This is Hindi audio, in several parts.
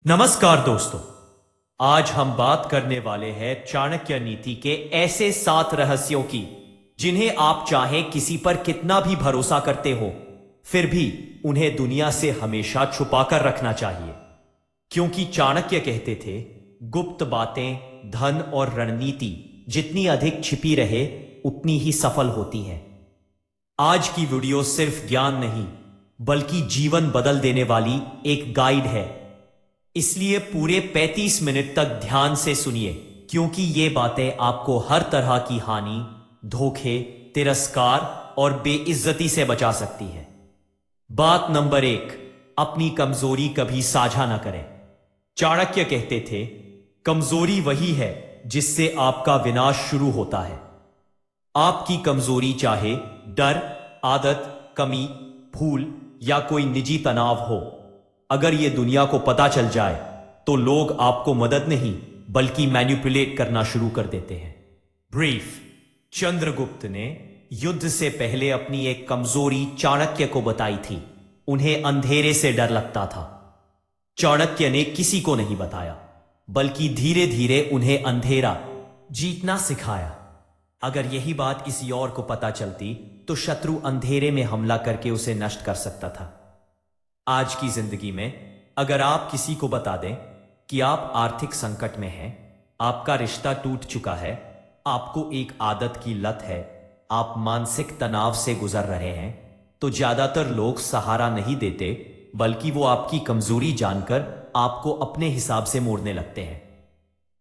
नमस्कार दोस्तों। आज हम बात करने वाले हैं चाणक्य नीति के ऐसे 7 रहस्यों की जिन्हें आप चाहे किसी पर कितना भी भरोसा करते हो, फिर भी उन्हें दुनिया से हमेशा छुपाकर रखना चाहिए। क्योंकि चाणक्य कहते थे, गुप्त बातें, धन और रणनीति जितनी अधिक छिपी रहे उतनी ही सफल होती हैं। आज की वीडियो सिर्फ ज्ञान नहीं, बल्कि जीवन बदल देने वाली एक गाइड है। इसलिए पूरे 35 मिनट तक ध्यान से सुनिए, क्योंकि ये बातें आपको हर तरह की हानि, धोखे, तिरस्कार और बेइज्जती से बचा सकती है। बात नंबर 1, अपनी कमजोरी कभी साझा ना करें। चाणक्य कहते थे, कमजोरी वही है जिससे आपका विनाश शुरू होता है। आपकी कमजोरी चाहे डर, आदत, कमी, भूल या कोई निजी तनाव हो, अगर यह दुनिया को पता चल जाए तो लोग आपको मदद नहीं बल्कि मैनिपुलेट करना शुरू कर देते हैं। ब्रीफ, चंद्रगुप्त ने युद्ध से पहले अपनी एक कमजोरी चाणक्य को बताई थी। उन्हें अंधेरे से डर लगता था। चाणक्य ने किसी को नहीं बताया, बल्कि धीरे धीरे उन्हें अंधेरा जीतना सिखाया। अगर यही बात किसी और को पता चलती तो शत्रु अंधेरे में हमला करके उसे नष्ट कर सकता था। आज की जिंदगी में अगर आप किसी को बता दें कि आप आर्थिक संकट में हैं, आपका रिश्ता टूट चुका है, आपको एक आदत की लत है, आप मानसिक तनाव से गुजर रहे हैं, तो ज्यादातर लोग सहारा नहीं देते, बल्कि वो आपकी कमजोरी जानकर आपको अपने हिसाब से मोड़ने लगते हैं।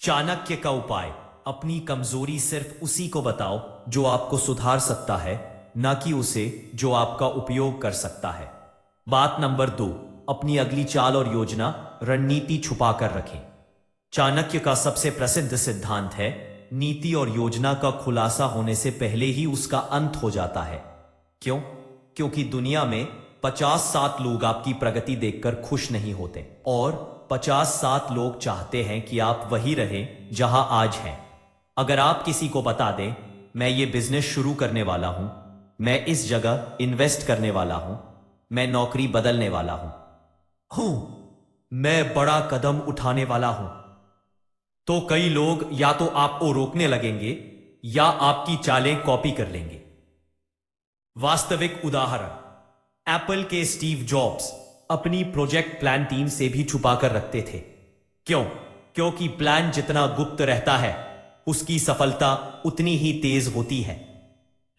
चाणक्य का उपाय, अपनी कमजोरी सिर्फ उसी को बताओ जो आपको सुधार सकता है, ना कि उसे जो आपका उपयोग कर सकता है। बात नंबर 2, अपनी अगली चाल और योजना, रणनीति छुपा कर रखें। चाणक्य का सबसे प्रसिद्ध सिद्धांत है, नीति और योजना का खुलासा होने से पहले ही उसका अंत हो जाता है। क्यों? क्योंकि दुनिया में 50-60 लोग आपकी प्रगति देखकर खुश नहीं होते और 50-60 लोग चाहते हैं कि आप वही रहें जहां आज हैं। अगर आप किसी को बता दें, मैं ये बिजनेस शुरू करने वाला हूं, मैं इस जगह इन्वेस्ट करने वाला हूं, मैं नौकरी बदलने वाला हूं, मैं बड़ा कदम उठाने वाला हूं, तो कई लोग या तो आपको रोकने लगेंगे या आपकी चालें कॉपी कर लेंगे। वास्तविक उदाहरण, एप्पल के स्टीव जॉब्स अपनी प्रोजेक्ट प्लान टीम से भी छुपाकर रखते थे। क्यों? क्योंकि प्लान जितना गुप्त रहता है, उसकी सफलता उतनी ही तेज होती है।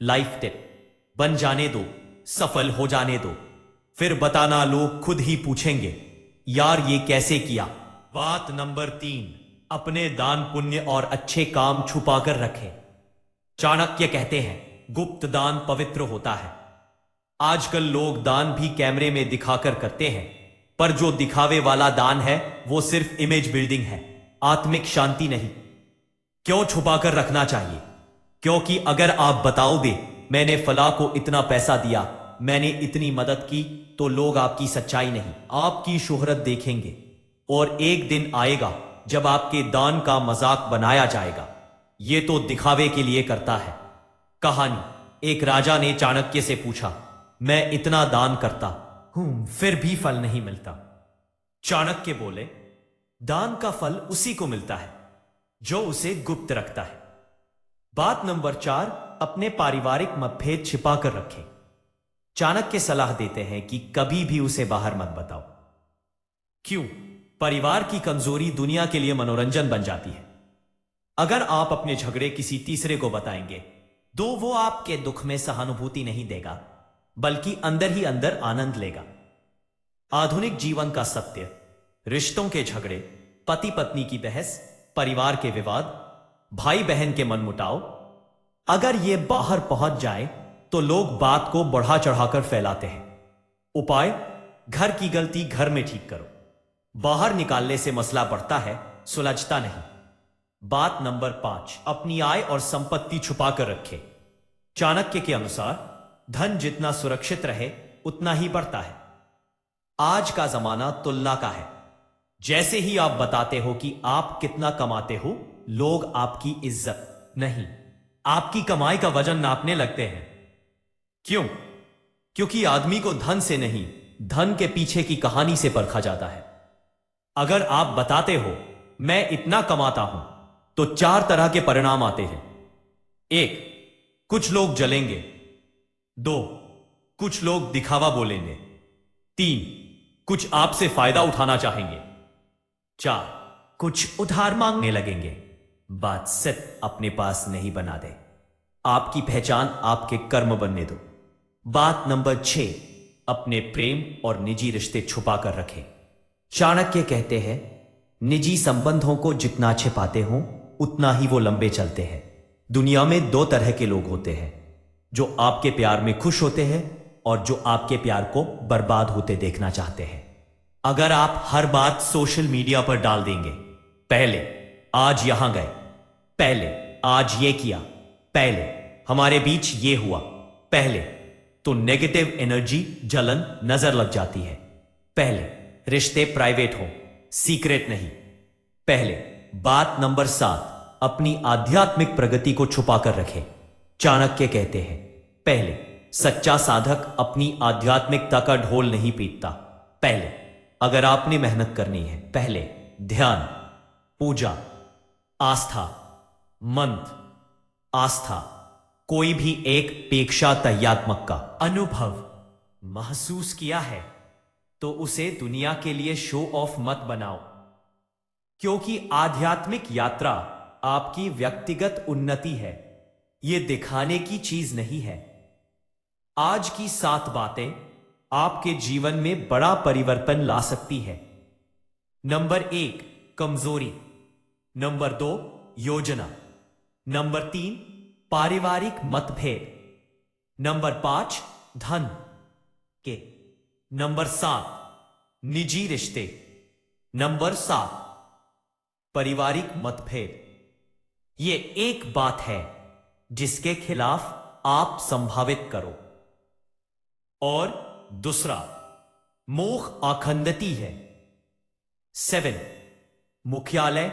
लाइफ टिप, बन जाने दो, सफल हो जाने दो, फिर बताना लोग खुद ही पूछेंगे, यार ये कैसे किया। बात नंबर 3, अपने दान, पुण्य और अच्छे काम छुपाकर रखें। चाणक्य कहते हैं, गुप्त दान पवित्र होता है। आजकल लोग दान भी कैमरे में दिखाकर करते हैं, पर जो दिखावे वाला दान है वो सिर्फ इमेज बिल्डिंग है, आत्मिक शांति नहीं। क्यों छुपाकर रखना चाहिए? क्योंकि अगर आप बताओगे, मैंने फला को इतना पैसा दिया, मैंने इतनी मदद की, तो लोग आपकी सच्चाई नहीं, आपकी शोहरत देखेंगे। और एक दिन आएगा जब आपके दान का मजाक बनाया जाएगा, ये तो दिखावे के लिए करता है। कहानी, एक राजा ने चाणक्य से पूछा, मैं इतना दान करता हूं फिर भी फल नहीं मिलता। चाणक्य बोले, दान का फल उसी को मिलता है जो उसे गुप्त रखता है। बात नंबर 4, अपने पारिवारिक मतभेद छिपा कर रखें। चाणक्य सलाह देते हैं कि कभी भी उसे बाहर मत बताओ। क्यों? परिवार की कमजोरी दुनिया के लिए मनोरंजन बन जाती है। अगर आप अपने झगड़े किसी तीसरे को बताएंगे, तो वो आपके दुख में सहानुभूति नहीं देगा, बल्कि अंदर ही अंदर आनंद लेगा। आधुनिक जीवन का सत्य, रिश्तों के झगड़े, पति पत्नी की बहस, परिवार के विवाद, भाई बहन के मनमुटाव, अगर ये बाहर पहुंच जाए तो लोग बात को बढ़ा चढ़ाकर फैलाते हैं। उपाय, घर की गलती घर में ठीक करो। बाहर निकालने से मसला बढ़ता है, सुलझता नहीं। बात नंबर 5, अपनी आय और संपत्ति छुपा कर रखें। चाणक्य के अनुसार धन जितना सुरक्षित रहे उतना ही बढ़ता है। आज का जमाना तुलना का है। जैसे ही आप बताते हो कि आप कितना कमाते हो, लोग आपकी इज्जत नहीं, आपकी कमाई का वजन नापने लगते हैं। क्यों? क्योंकि आदमी को धन से नहीं, धन के पीछे की कहानी से परखा जाता है। अगर आप बताते हो मैं इतना कमाता हूं तो चार तरह के परिणाम आते हैं। एक, कुछ लोग जलेंगे। दो, कुछ लोग दिखावा बोलेंगे। तीन, कुछ आपसे फायदा उठाना चाहेंगे। चार, कुछ उधार मांगने लगेंगे। बात सिर्फ अपने पास नहीं बना दे, आपकी पहचान आपके कर्म बनने दो। बात नंबर 6, अपने प्रेम और निजी रिश्ते छुपा कर रखें। चाणक्य कहते हैं, निजी संबंधों को जितना छिपाते हो उतना ही वो लंबे चलते हैं। दुनिया में दो तरह के लोग होते हैं, जो आपके प्यार में खुश होते हैं और जो आपके प्यार को बर्बाद होते देखना चाहते हैं। अगर आप हर बात सोशल मीडिया पर डाल देंगे, पहले आज यहां गए, पहले आज ये किया, पहले हमारे बीच ये हुआ, पहले, तो नेगेटिव एनर्जी जलन नजर लग जाती है। पहले रिश्ते प्राइवेट हो, सीक्रेट नहीं। पहले बात नंबर 7, अपनी आध्यात्मिक प्रगति को छुपा कर रखें। चाणक्य कहते हैं, पहले सच्चा साधक अपनी आध्यात्मिकता का ढोल नहीं पीटता। पहले अगर आपने मेहनत करनी है, पहले ध्यान, पूजा, आस्था, मंत्र, आस्था, कोई भी एक पेक्षा तह्यात्मक का अनुभव महसूस किया है तो उसे दुनिया के लिए शो ऑफ मत बनाओ, क्योंकि आध्यात्मिक यात्रा आपकी व्यक्तिगत उन्नति है, यह दिखाने की चीज नहीं है। आज की 7 बातें आपके जीवन में बड़ा परिवर्तन ला सकती है। नंबर 1, कमजोरी। नंबर 2, योजना। नंबर 3, पारिवारिक मतभेद। नंबर 5, धन के। नंबर 7, निजी रिश्ते। नंबर 7, पारिवारिक मतभेद। यह एक बात है जिसके खिलाफ आप संभावित करो। और दूसरा, मोह अखंडती है। 7, मुख्यालय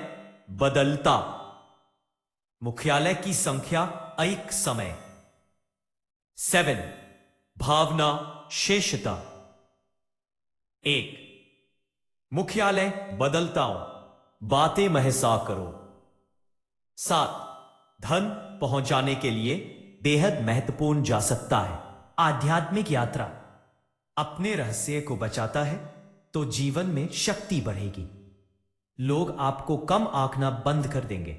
बदलता। मुख्यालय की संख्या एक समय। 7, भावना शेषता। 1, मुख्यालय बदलता हूं, बातें महसा करो। 7, धन पहुंचाने के लिए बेहद महत्वपूर्ण जा सकता है। आध्यात्मिक यात्रा अपने रहस्य को बचाता है तो जीवन में शक्ति बढ़ेगी। लोग आपको कम आंकना बंद कर देंगे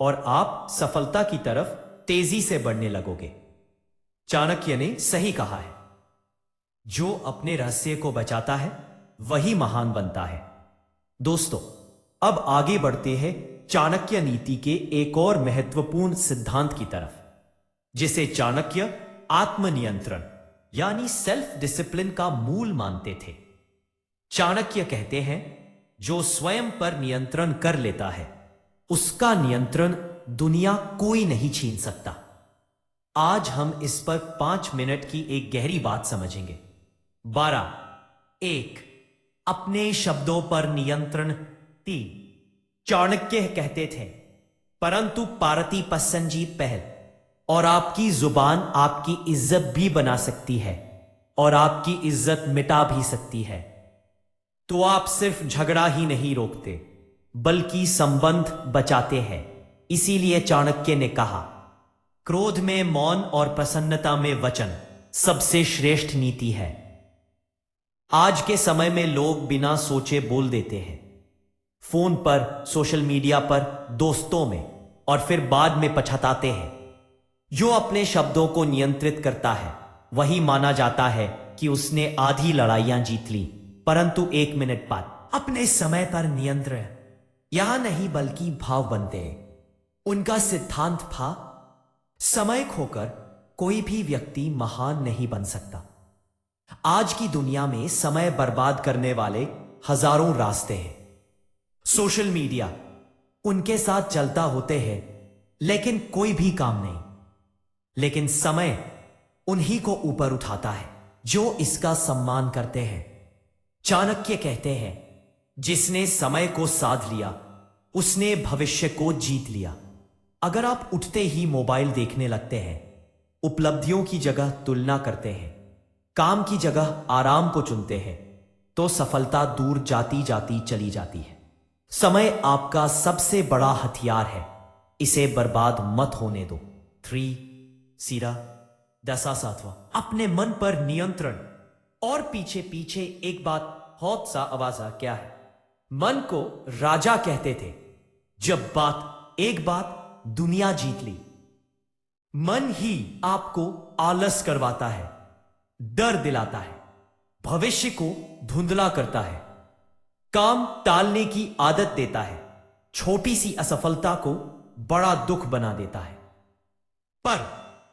और आप सफलता की तरफ तेजी से बढ़ने लगोगे। चाणक्य ने सही कहा है, जो अपने रहस्य को बचाता है वही महान बनता है। दोस्तों, अब आगे बढ़ते हैं चाणक्य नीति के एक और महत्वपूर्ण सिद्धांत की तरफ, जिसे चाणक्य आत्मनियंत्रण यानी सेल्फ डिसिप्लिन का मूल मानते थे। चाणक्य कहते हैं, जो स्वयं पर नियंत्रण कर लेता है उसका नियंत्रण दुनिया कोई नहीं छीन सकता। आज हम इस पर 5 मिनट की एक गहरी बात समझेंगे। 12, 1, अपने शब्दों पर नियंत्रण। 3, चाणक्य कहते थे, परंतु पारती पसंजी पहल, और आपकी जुबान आपकी इज्जत भी बना सकती है और आपकी इज्जत मिटा भी सकती है। तो आप सिर्फ झगड़ा ही नहीं रोकते बल्कि संबंध बचाते हैं। इसीलिए चाणक्य ने कहा, क्रोध में मौन और प्रसन्नता में वचन सबसे श्रेष्ठ नीति है। आज के समय में लोग बिना सोचे बोल देते हैं, फोन पर, सोशल मीडिया पर, दोस्तों में, और फिर बाद में पछताते हैं। जो अपने शब्दों को नियंत्रित करता है वही माना जाता है कि उसने आधी लड़ाइयां जीत ली। परंतु 1 मिनट बाद अपने समय पर नियंत्रण यहां नहीं बल्कि भाव बनते हैं। उनका सिद्धांत था, समय खोकर कोई भी व्यक्ति महान नहीं बन सकता। आज की दुनिया में समय बर्बाद करने वाले हजारों रास्ते हैं। सोशल मीडिया उनके साथ चलता होते हैं लेकिन कोई भी काम नहीं। लेकिन समय उन्हीं को ऊपर उठाता है जो इसका सम्मान करते हैं। चाणक्य कहते हैं, जिसने समय को साध लिया उसने भविष्य को जीत लिया। अगर आप उठते ही मोबाइल देखने लगते हैं, उपलब्धियों की जगह तुलना करते हैं, काम की जगह आराम को चुनते हैं, तो सफलता दूर जाती जाती चली जाती है। समय आपका सबसे बड़ा हथियार है, इसे बर्बाद मत होने दो। 3 सीरा दसा सातवा, अपने मन पर नियंत्रण। और पीछे पीछे एक बात बहुत सा आवाजा क्या है। मन को राजा कहते थे। जब एक बात दुनिया जीत ली। मन ही आपको आलस करवाता है, डर दिलाता है, भविष्य को धुंधला करता है, काम टालने की आदत देता है, छोटी सी असफलता को बड़ा दुख बना देता है। पर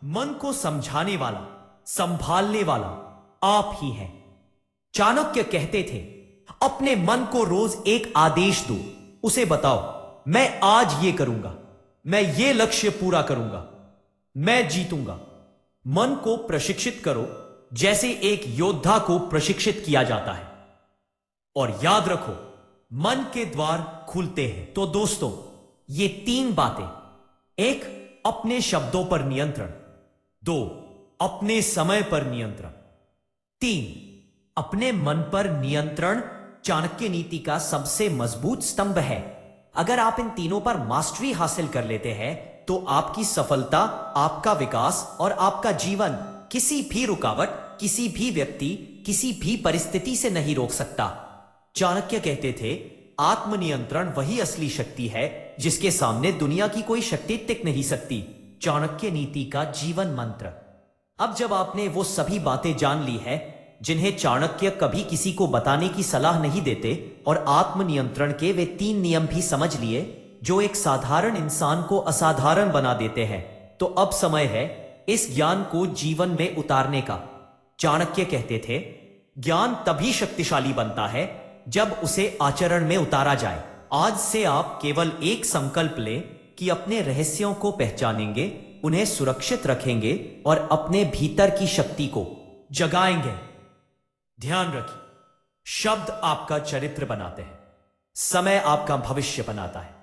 मन को समझाने वाला, संभालने वाला आप ही हैं। चाणक्य कहते थे, अपने मन को रोज एक आदेश दो। उसे बताओ, मैं आज ये करूंगा, मैं ये लक्ष्य पूरा करूंगा, मैं जीतूंगा। मन को प्रशिक्षित करो जैसे एक योद्धा को प्रशिक्षित किया जाता है। और याद रखो, मन के द्वार खुलते हैं। तो दोस्तों, ये 3 बातें, 1 अपने शब्दों पर नियंत्रण, 2 अपने समय पर नियंत्रण, 3 अपने मन पर नियंत्रण चाणक्य नीति का सबसे मजबूत स्तंभ है। अगर आप इन तीनों पर मास्टरी हासिल कर लेते हैं तो आपकी सफलता, आपका विकास और आपका जीवन किसी भी रुकावट, किसी भी व्यक्ति, किसी भी परिस्थिति से नहीं रोक सकता। चाणक्य कहते थे, आत्मनियंत्रण वही असली शक्ति है जिसके सामने दुनिया की कोई शक्ति टिक नहीं सकती। चाणक्य नीति का जीवन मंत्र। अब जब आपने वो सभी बातें जान ली है जिन्हें चाणक्य कभी किसी को बताने की सलाह नहीं देते, और आत्मनियंत्रण के वे 3 नियम भी समझ लिए जो एक साधारण इंसान को असाधारण बना देते हैं, तो अब समय है इस ज्ञान को जीवन में उतारने का। चाणक्य कहते थे, ज्ञान तभी शक्तिशाली बनता है जब उसे आचरण में उतारा जाए। आज से आप केवल एक संकल्प लें कि अपने रहस्यों को पहचानेंगे, उन्हें सुरक्षित रखेंगे और अपने भीतर की शक्ति को जगाएंगे। ध्यान रखिए, शब्द आपका चरित्र बनाते हैं, समय आपका भविष्य बनाता है।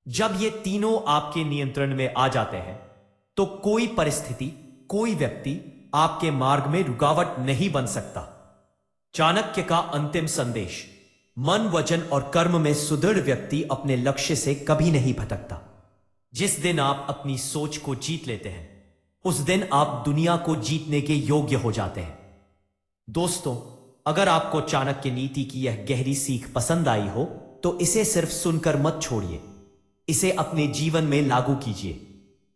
जब ये तीनों आपके नियंत्रण में आ जाते हैं तो कोई परिस्थिति, कोई व्यक्ति आपके मार्ग में रुकावट नहीं बन सकता। चाणक्य का अंतिम संदेश, मन, वचन और कर्म में सुदृढ़ व्यक्ति अपने लक्ष्य से कभी नहीं भटकता। जिस दिन आप अपनी सोच को जीत लेते हैं, उस दिन आप दुनिया को जीतने के योग्य हो जाते हैं। दोस्तों, अगर आपको चाणक्य नीति की यह गहरी सीख पसंद आई हो तो इसे सिर्फ सुनकर मत छोड़िए, इसे अपने जीवन में लागू कीजिए।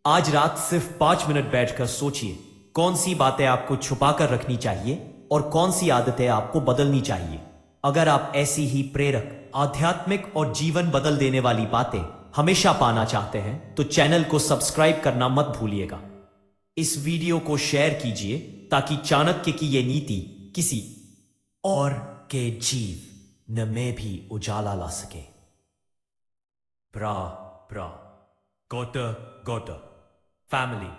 आज रात सिर्फ 5 मिनट बैठकर सोचिए, कौन सी बातें आपको छुपाकर रखनी चाहिए और कौन सी आदतें आपको बदलनी चाहिए। अगर आप ऐसी ही प्रेरक, आध्यात्मिक और जीवन बदल देने वाली बातें हमेशा पाना चाहते हैं तो चैनल को सब्सक्राइब करना मत भूलिएगा। इस वीडियो को शेयर कीजिए ताकि चाणक्य की यह नीति किसी और के जीवन में भी उजाला ला सके। ब्रा ब्रा गोट गोट फैमिली।